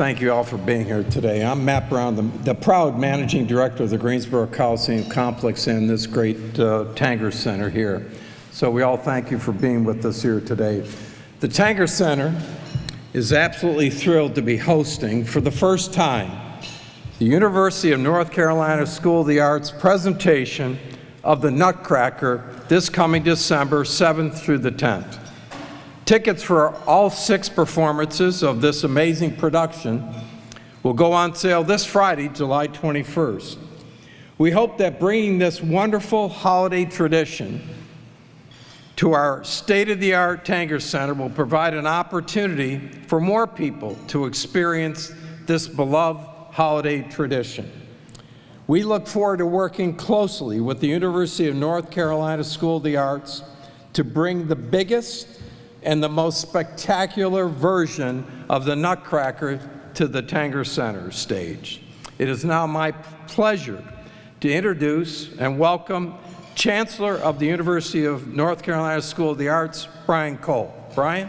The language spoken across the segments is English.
thank you all for being here today. I'm Matt Brown, the proud Managing Director of the Greensboro Coliseum Complex and this great Tanger Center here. So we all thank you for being with us here today. The Tanger Center is absolutely thrilled to be hosting, for the first time, the University of North Carolina School of the Arts presentation of the Nutcracker this coming December 7th through the 10th. Tickets for all 6 performances of this amazing production will go on sale this Friday, July 21st. We hope that bringing this wonderful holiday tradition to our state-of-the-art Tanger Center will provide an opportunity for more people to experience this beloved holiday tradition. We look forward to working closely with the University of North Carolina School of the Arts to bring the biggest and the most spectacular version of the Nutcracker to the Tanger Center stage. It is now my pleasure to introduce and welcome Chancellor of the University of North Carolina School of the Arts, Brian Cole. Brian?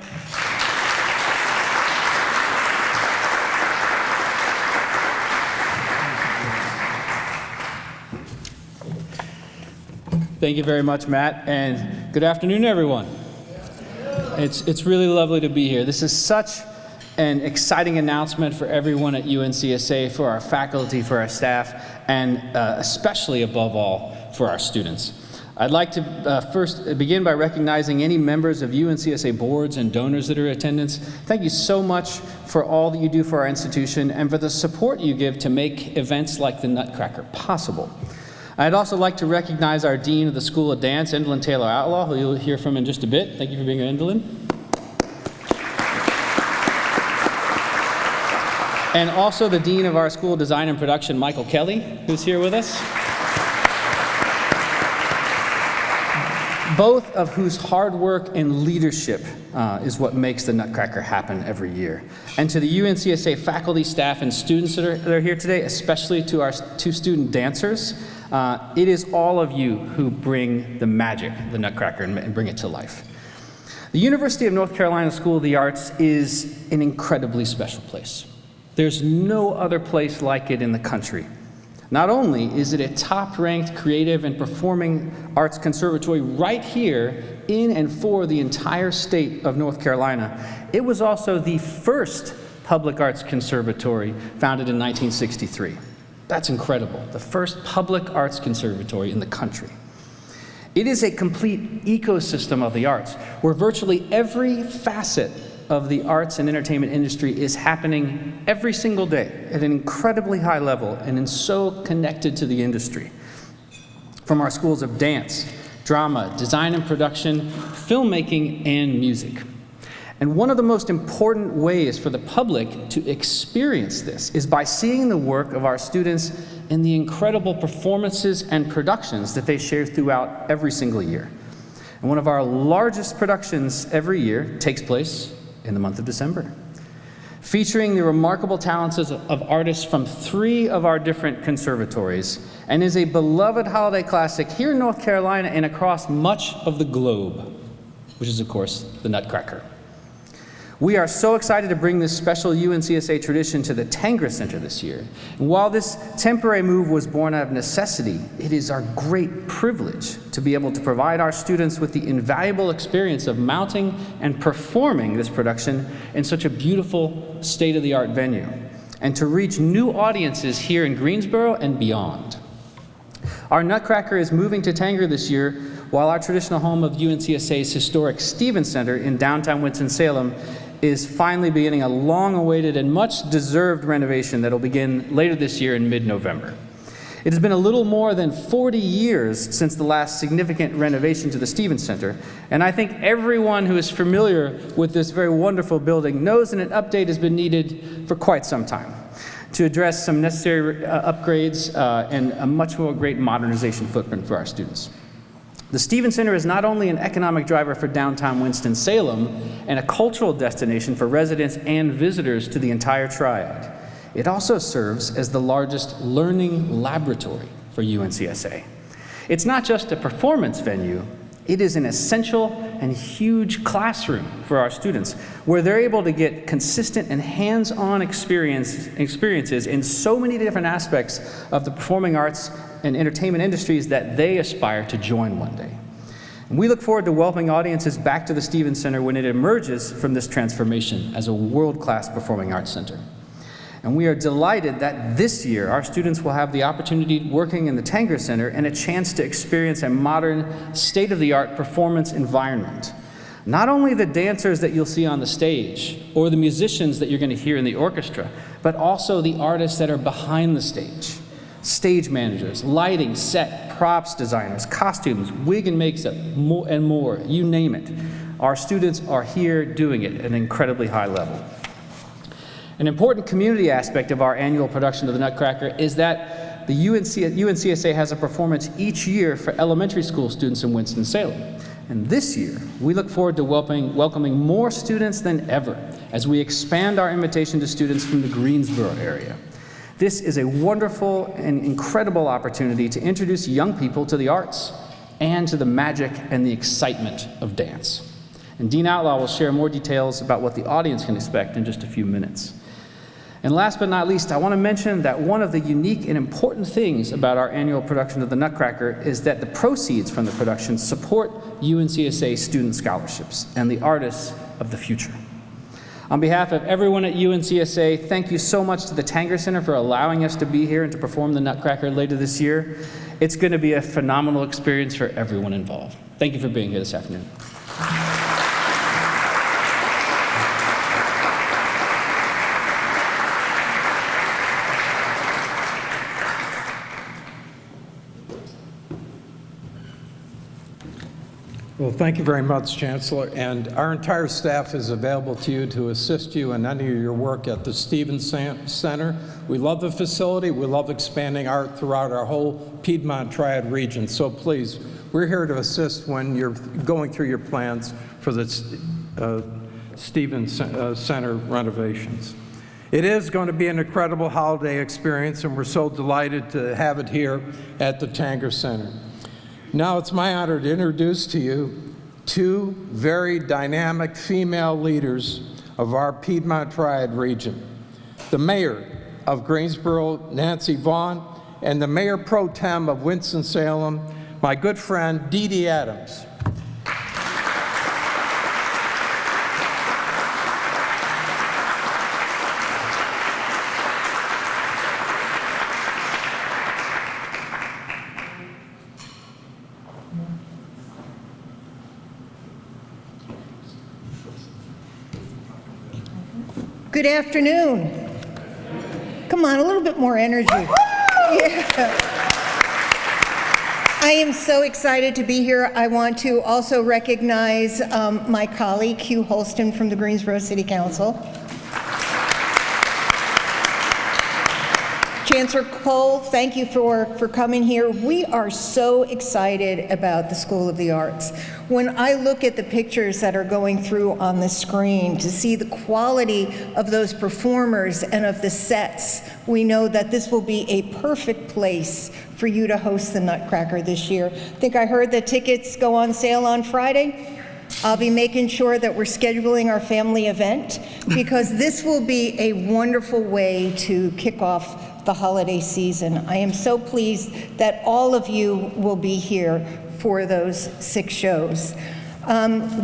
Thank you very much, Matt, and good afternoon, everyone. It's really lovely to be here. This is such an exciting announcement for everyone at UNCSA, for our faculty, for our staff, and especially, above all, for our students. I'd like to first begin by recognizing any members of UNCSA boards and donors that are in attendance. Thank you so much for all that you do for our institution and for the support you give to make events like the Nutcracker possible. I'd also like to recognize our Dean of the School of Dance, Endlin Taylor Outlaw, who you'll hear from in just a bit. Thank you for being here, Endlin. And also the Dean of our School of Design and Production, Michael Kelly, who's here with us. Both of whose hard work and leadership is what makes the Nutcracker happen every year. And to the UNCSA faculty, staff, and students that are here today, especially to our 2 student dancers, it is all of you who bring the magic, the Nutcracker, and bring it to life. The University of North Carolina School of the Arts is an incredibly special place. There's no other place like it in the country. Not only is it a top-ranked creative and performing arts conservatory right here in and for the entire state of North Carolina, it was also the first public arts conservatory founded in 1963. That's incredible. The first public arts conservatory in the country. It is a complete ecosystem of the arts, where virtually every facet of the arts and entertainment industry is happening every single day at an incredibly high level and is so connected to the industry. From our schools of dance, drama, design and production, filmmaking, and music. And one of the most important ways for the public to experience this is by seeing the work of our students in the incredible performances and productions that they share throughout every single year. And one of our largest productions every year takes place in the month of December, featuring the remarkable talents of artists from 3 of our different conservatories, and is a beloved holiday classic here in North Carolina and across much of the globe, which is, of course, the Nutcracker. We are so excited to bring this special UNCSA tradition to the Tanger Center this year. And while this temporary move was born out of necessity, it is our great privilege to be able to provide our students with the invaluable experience of mounting and performing this production in such a beautiful, state-of-the-art venue, and to reach new audiences here in Greensboro and beyond. Our Nutcracker is moving to Tanger this year, while our traditional home of UNCSA's historic Stevens Center in downtown Winston-Salem is finally beginning a long-awaited and much-deserved renovation that will begin later this year in mid-November. It has been a little more than 40 years since the last significant renovation to the Stevens Center, and I think everyone who is familiar with this very wonderful building knows that an update has been needed for quite some time to address some necessary upgrades and a much more great modernization footprint for our students. The Stevens Center is not only an economic driver for downtown Winston-Salem and a cultural destination for residents and visitors to the entire triad, it also serves as the largest learning laboratory for UNCSA. It's not just a performance venue, It is an essential and huge classroom for our students where they're able to get consistent and hands-on experiences in so many different aspects of the performing arts and entertainment industries that they aspire to join one day. And we look forward to welcoming audiences back to the Stevens Center when it emerges from this transformation as a world-class performing arts center. And we are delighted that this year our students will have the opportunity working in the Tanger Center and a chance to experience a modern, state-of-the-art performance environment. Not only the dancers that you'll see on the stage or the musicians that you're going to hear in the orchestra, but also the artists that are behind the stage. Stage managers, lighting, set, props designers, costumes, wig and makeup, and more, you name it. Our students are here doing it at an incredibly high level. An important community aspect of our annual production of the Nutcracker is that the UNCSA has a performance each year for elementary school students in Winston-Salem. And this year, we look forward to welcoming more students than ever as we expand our invitation to students from the Greensboro area. This is a wonderful and incredible opportunity to introduce young people to the arts and to the magic and the excitement of dance. And Dean Outlaw will share more details about what the audience can expect in just a few minutes. And last but not least, I want to mention that one of the unique and important things about our annual production of the Nutcracker is that the proceeds from the production support UNCSA student scholarships and the artists of the future. On behalf of everyone at UNCSA, thank you so much to the Tanger Center for allowing us to be here and to perform the Nutcracker later this year. It's going to be a phenomenal experience for everyone involved. Thank you for being here this afternoon. Well, thank you very much, Chancellor. And our entire staff is available to you to assist you in any of your work at the Stevens Center. We love the facility. We love expanding art throughout our whole Piedmont Triad region. So please, we're here to assist when you're going through your plans for the Stevens Center renovations. It is going to be an incredible holiday experience, and we're so delighted to have it here at the Tanger Center. Now it's my honor to introduce to you two very dynamic female leaders of our Piedmont Triad region. The mayor of Greensboro, Nancy Vaughn, and the mayor pro tem of Winston-Salem, my good friend, Dee Dee Adams. Good afternoon. Come on, a little bit more energy. Yeah. I am so excited to be here. I want to also recognize my colleague, Hugh Holston from the Greensboro City Council. Chancellor Cole, thank you for coming here. We are so excited about the School of the Arts. When I look at the pictures that are going through on the screen to see the quality of those performers and of the sets, we know that this will be a perfect place for you to host the Nutcracker this year. I think I heard that tickets go on sale on Friday. I'll be making sure that we're scheduling our family event because this will be a wonderful way to kick off the holiday season. I am so pleased that all of you will be here for those 6 shows.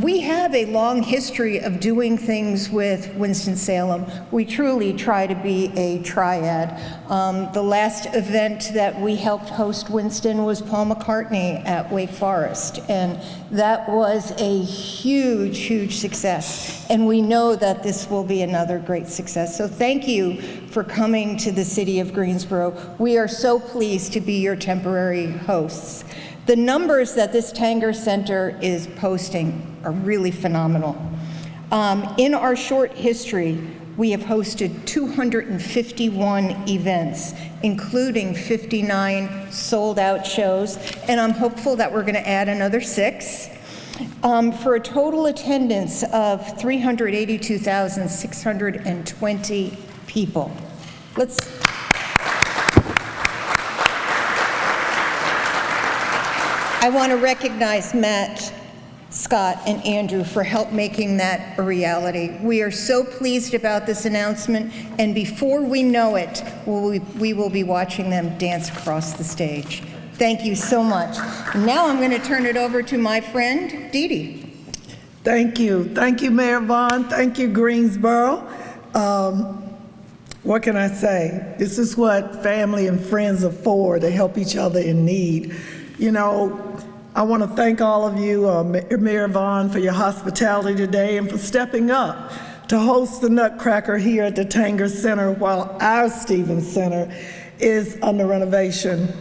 We have a long history of doing things with Winston-Salem. We truly try to be a triad. The last event that we helped host Winston was Paul McCartney at Wake Forest, and that was a huge, huge success. And we know that this will be another great success. So thank you for coming to the city of Greensboro. We are so pleased to be your temporary hosts. The numbers that this Tanger Center is posting are really phenomenal. In our short history, we have hosted 251 events, including 59 sold-out shows, and I'm hopeful that we're going to add another 6, for a total attendance of 382,620 people. I want to recognize Matt, Scott, and Andrew for help making that a reality. We are so pleased about this announcement, and before we know it, we will be watching them dance across the stage. Thank you so much. Now I'm going to turn it over to my friend, Dee Dee. Thank you. Thank you, Mayor Vaughn. Thank you, Greensboro. What can I say? This is what family and friends are for, to help each other in need. You know, I want to thank all of you, Mayor Vaughn, for your hospitality today and for stepping up to host the Nutcracker here at the Tanger Center while our Stevens Center is under renovation.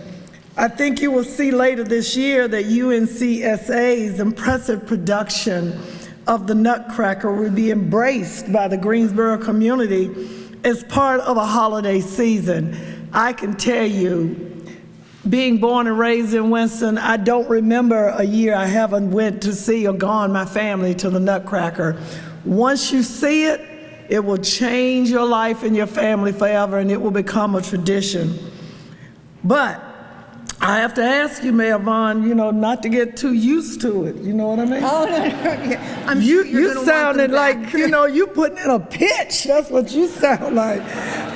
I think you will see later this year that UNCSA's impressive production of the Nutcracker will be embraced by the Greensboro community as part of a holiday season. I can tell you, being born and raised in Winston, I don't remember a year I haven't went to see or gone my family to the Nutcracker. Once you see it, it will change your life and your family forever, and it will become a tradition. But I have to ask you, Mayor Vaughn, you know, not to get too used to it. You know what I mean? Oh, no, yeah. I'm sure you're gonna sounded want them like, you know, you putting in a pitch. That's what you sound like.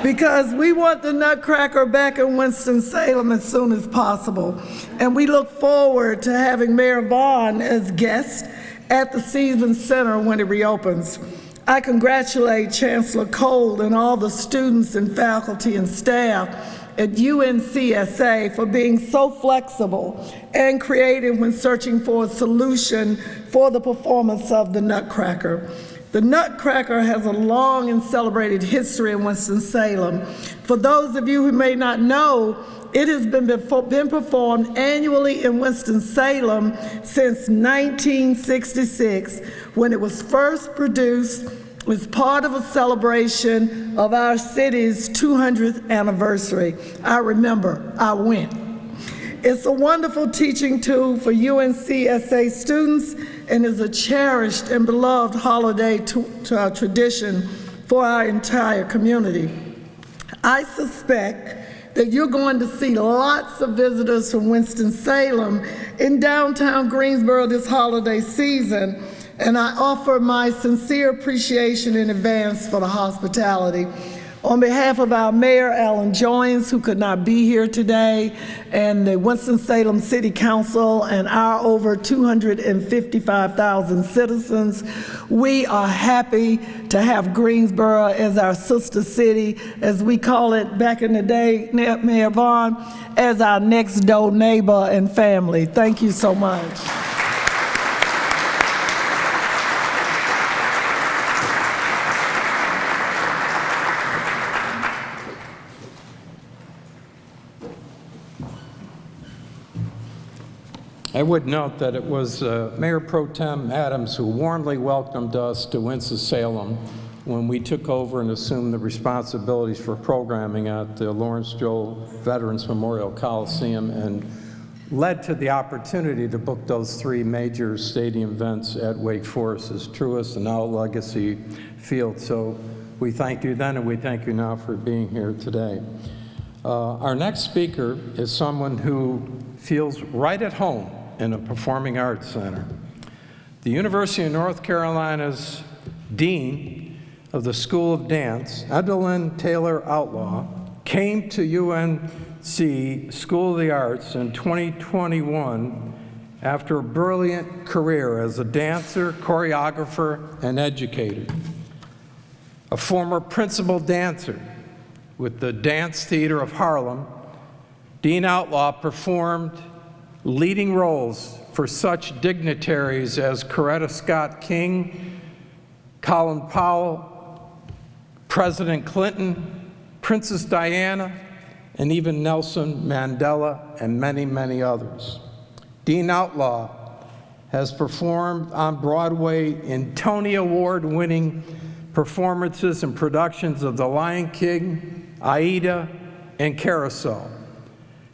Because we want the Nutcracker back in Winston-Salem as soon as possible. And we look forward to having Mayor Vaughn as guest at the Stevens Center when it reopens. I congratulate Chancellor Cole and all the students and faculty and staff at UNCSA for being so flexible and creative when searching for a solution for the performance of the Nutcracker. The Nutcracker has a long and celebrated history in Winston-Salem. For those of you who may not know, it has been performed annually in Winston-Salem since 1966, when it was first produced as part of a celebration of our city's 200th anniversary. I remember, I went. It's a wonderful teaching tool for UNCSA students and is a cherished and beloved holiday tradition for our entire community. I suspect that you're going to see lots of visitors from Winston-Salem in downtown Greensboro this holiday season, and I offer my sincere appreciation in advance for the hospitality. On behalf of our Mayor, Alan Joines, who could not be here today, and the Winston-Salem City Council and our over 255,000 citizens, we are happy to have Greensboro as our sister city, as we call it back in the day, Mayor Vaughn, as our next door neighbor and family. Thank you so much. I would note that it was Mayor Pro Tem Adams who warmly welcomed us to Winston-Salem when we took over and assumed the responsibilities for programming at the Lawrence Joel Veterans Memorial Coliseum, and led to the opportunity to book those 3 major stadium events at Wake Forest's Truist and now Legacy Field. So we thank you then and we thank you now for being here today. Our next speaker is someone who feels right at home in a performing arts center. The University of North Carolina's Dean of the School of Dance, Edelyn Taylor Outlaw, came to UNC School of the Arts in 2021 after a brilliant career as a dancer, choreographer, and educator. A former principal dancer with the Dance Theater of Harlem, Dean Outlaw performed leading roles for such dignitaries as Coretta Scott King, Colin Powell, President Clinton, Princess Diana, and even Nelson Mandela, and many, many others. Dean Outlaw has performed on Broadway in Tony Award-winning performances and productions of The Lion King, Aida, and Carousel.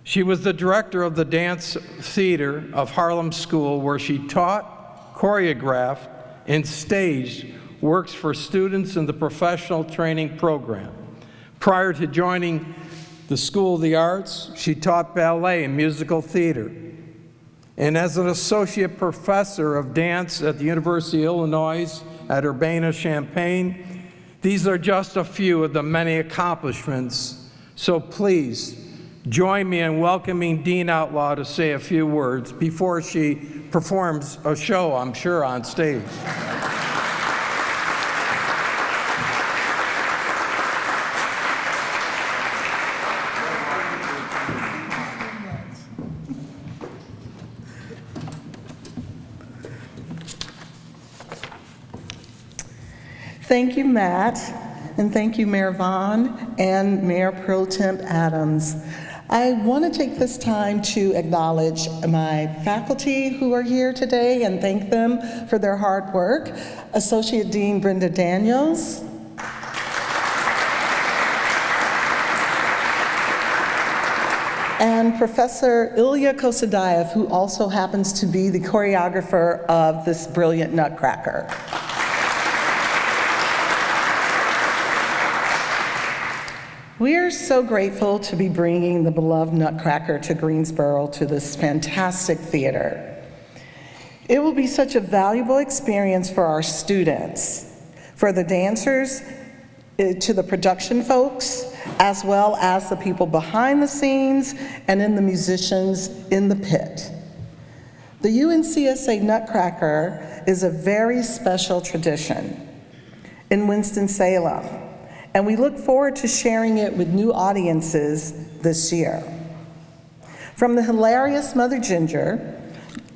She was the director of the Dance Theater of Harlem School, where she taught, choreographed, and staged works for students in the professional training program. Prior to joining the School of the Arts, she taught ballet and musical theater. and as an associate professor of dance at the University of Illinois at Urbana-Champaign. These are just a few of the many accomplishments, so please join me in welcoming Dean Outlaw to say a few words before she performs a show, I'm sure, on stage. Thank you, Matt, and thank you, Mayor Vaughn and Mayor Pro Temp Adams. I want to take this time to acknowledge my faculty who are here today and thank them for their hard work. Associate Dean Brenda Daniels, and Professor Ilya Kosadayev, who also happens to be the choreographer of this brilliant Nutcracker. We are so grateful to be bringing the beloved Nutcracker to Greensboro, to this fantastic theater. It will be such a valuable experience for our students, for the dancers, to the production folks, as well as the people behind the scenes and in the musicians in the pit. The UNCSA Nutcracker is a very special tradition in Winston-Salem, and we look forward to sharing it with new audiences this year. From the hilarious Mother Ginger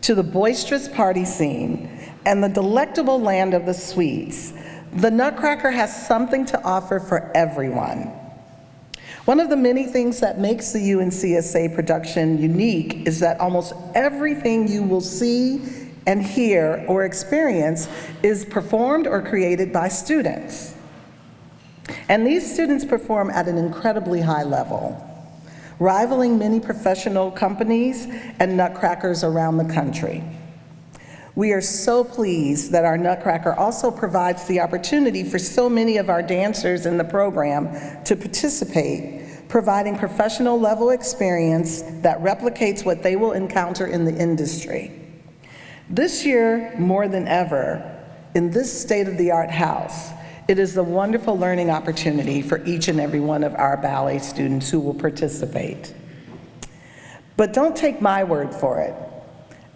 to the boisterous party scene and the delectable land of the sweets, the Nutcracker has something to offer for everyone. One of the many things that makes the UNCSA production unique is that almost everything you will see and hear or experience is performed or created by students. And these students perform at an incredibly high level, rivaling many professional companies and Nutcrackers around the country. We are so pleased that our Nutcracker also provides the opportunity for so many of our dancers in the program to participate, providing professional level experience that replicates what they will encounter in the industry. This year, more than ever, in this state-of-the-art house, it is a wonderful learning opportunity for each and every one of our ballet students who will participate. But don't take my word for it.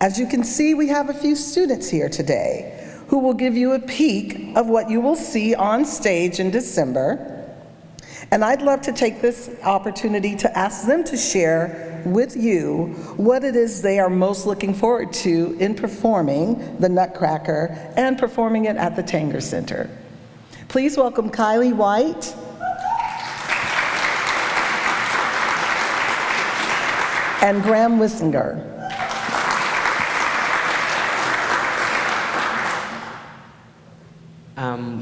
As you can see, we have a few students here today who will give you a peek of what you will see on stage in December. And I'd love to take this opportunity to ask them to share with you what it is they are most looking forward to in performing the Nutcracker and performing it at the Tanger Center. Please welcome Kylie White, and Graham Wissinger.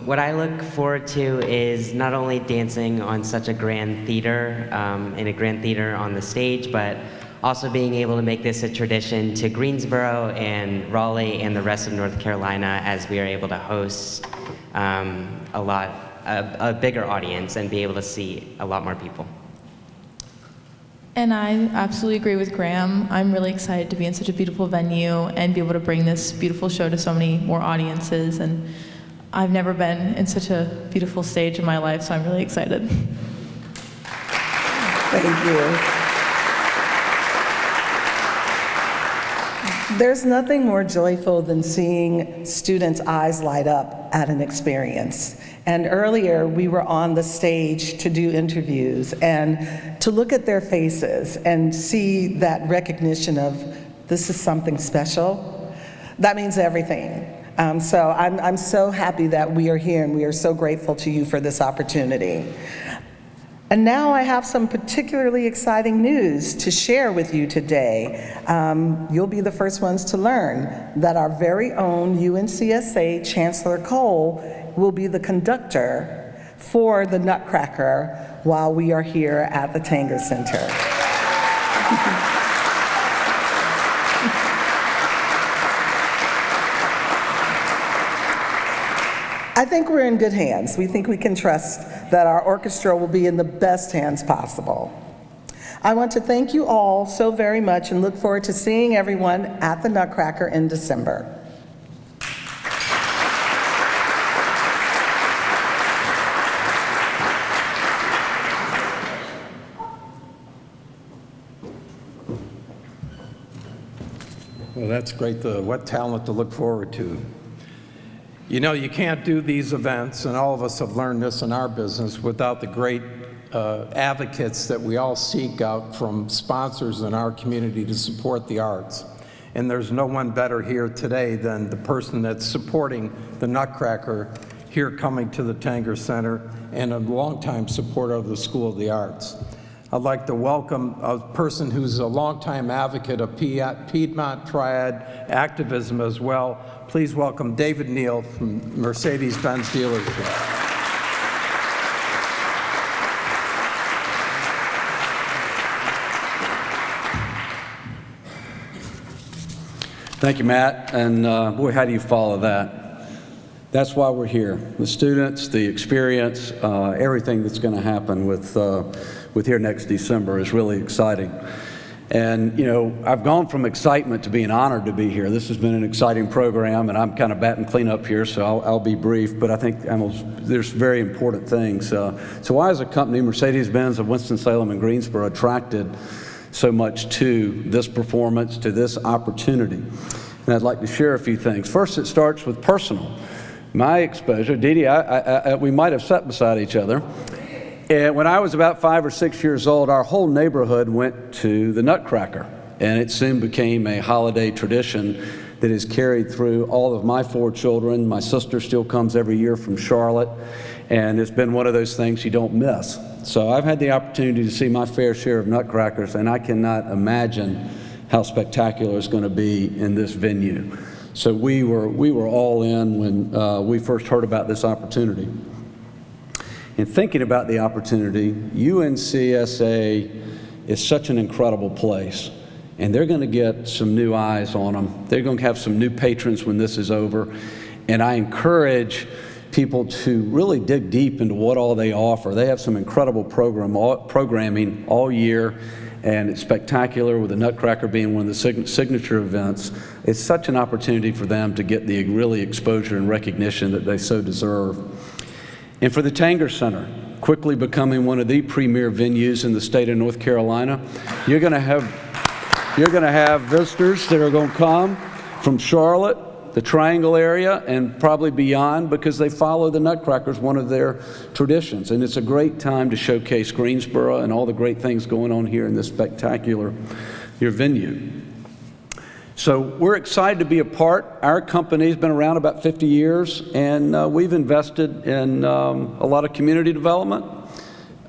What I look forward to is not only dancing on such a grand theater, in a grand theater on the stage, but also being able to make this a tradition to Greensboro and Raleigh and the rest of North Carolina, as we are able to host a bigger audience and be able to see a lot more people. And I absolutely agree with Graham. I'm really excited to be in such a beautiful venue and be able to bring this beautiful show to so many more audiences. And I've never been in such a beautiful stage in my life, so I'm really excited. Thank you. There's nothing more joyful than seeing students' eyes light up at an experience. And earlier, we were on the stage to do interviews, and to look at their faces and see that recognition of this is something special, that means everything. So I'm so happy that we are here, and we are so grateful to you for this opportunity. And now I have some particularly exciting news to share with you today. You'll be the first ones to learn that our very own UNCSA Chancellor Cole will be the conductor for the Nutcracker while we are here at the Tanger Center. I think we're in good hands. We think we can trust that our orchestra will be in the best hands possible. I want to thank you all so very much and look forward to seeing everyone at the Nutcracker in December. Well, that's great. What talent to look forward to. You know, you can't do these events, and all of us have learned this in our business, without the great advocates that we all seek out from sponsors in our community to support the arts. And there's no one better here today than the person that's supporting the Nutcracker here coming to the Tanger Center and a longtime supporter of the School of the Arts. I'd like to welcome a person who's a longtime advocate of Piedmont Triad activism as well. Please welcome David Neal from Mercedes-Benz dealership. Thank you, Matt. And boy, how do you follow that? That's why we're here. The students, the experience, everything that's going to happen with here next December is really exciting. And, you know, I've gone from excitement to being honored to be here. This has been an exciting program, and I'm kind of batting cleanup here, so I'll be brief, but I think there's very important things. So why is a company, Mercedes-Benz of Winston-Salem and Greensboro, attracted so much to this performance, to this opportunity? And I'd like to share a few things. First, it starts with personal. My exposure, Dee Dee, we might have sat beside each other. And when I was about 5 or 6 years old, our whole neighborhood went to the Nutcracker, and it soon became a holiday tradition that is carried through all of my 4 children. My sister still comes every year from Charlotte, and it's been one of those things you don't miss. So I've had the opportunity to see my fair share of Nutcrackers, and I cannot imagine how spectacular it's going to be in this venue. So we were all in when we first heard about this opportunity. In thinking about the opportunity, UNCSA is such an incredible place, and they're going to get some new eyes on them. They're going to have some new patrons when this is over, and I encourage people to really dig deep into what all they offer. They have some incredible programming all year, and it's spectacular, with the Nutcracker being one of the signature events. It's such an opportunity for them to get the really exposure and recognition that they so deserve. And for the Tanger Center, quickly becoming one of the premier venues in the state of North Carolina, you're going to have visitors that are going to come from Charlotte, the Triangle area, and probably beyond, because they follow the Nutcrackers, one of their traditions. And it's a great time to showcase Greensboro and all the great things going on here in this spectacular venue. So we're excited to be a part. Our company's been around about 50 years, and we've invested in a lot of community development,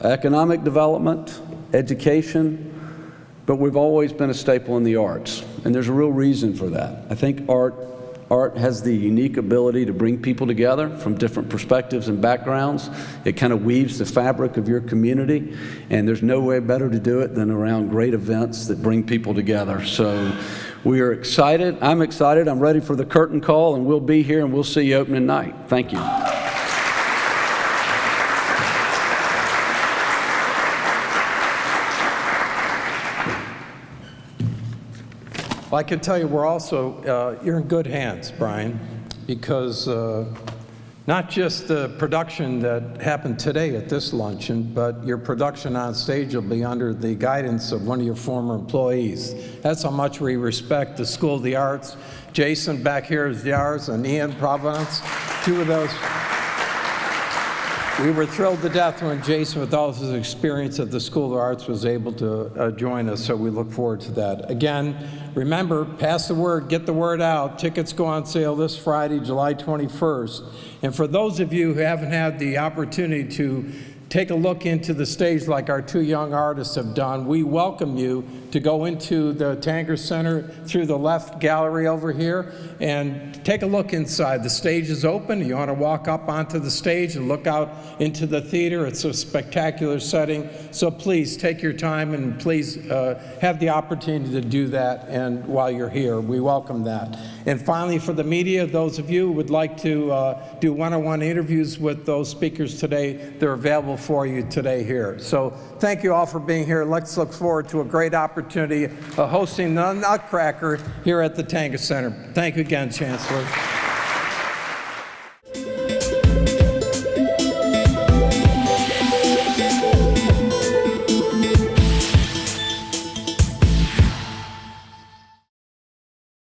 economic development, education, but we've always been a staple in the arts, and there's a real reason for that. I think art has the unique ability to bring people together from different perspectives and backgrounds. It kind of weaves the fabric of your community, and there's no way better to do it than around great events that bring people together. So we are excited. I'm excited. I'm ready for the curtain call, and we'll be here, and we'll see you opening night. Thank you. Well, I can tell you we're also, you're in good hands, Brian, because not just the production that happened today at this luncheon, but your production on stage will be under the guidance of one of your former employees. That's how much we respect the School of the Arts. Jason back here is the Arts, and Ian Providence, 2 of those. We were thrilled to death when Jason, with all his experience at the School of the Arts, was able to join us, so we look forward to that. Again, remember, pass the word, get the word out. Tickets go on sale this Friday, July 21st. And for those of you who haven't had the opportunity to take a look into the stage like our 2 young artists have done, we welcome you to go into the Tanger Center through the left gallery over here and take a look inside. The stage is open. You want to walk up onto the stage and look out into the theater. It's a spectacular setting. So please take your time, and please have the opportunity to do that. And while you're here, we welcome that. And finally, for the media, those of you who would like to do one-on-one interviews with those speakers today, they're available for you today here. So thank you all for being here. Let's look forward to a great opportunity of hosting the Nutcracker here at the Tanger Center. Thank you again, Chancellor.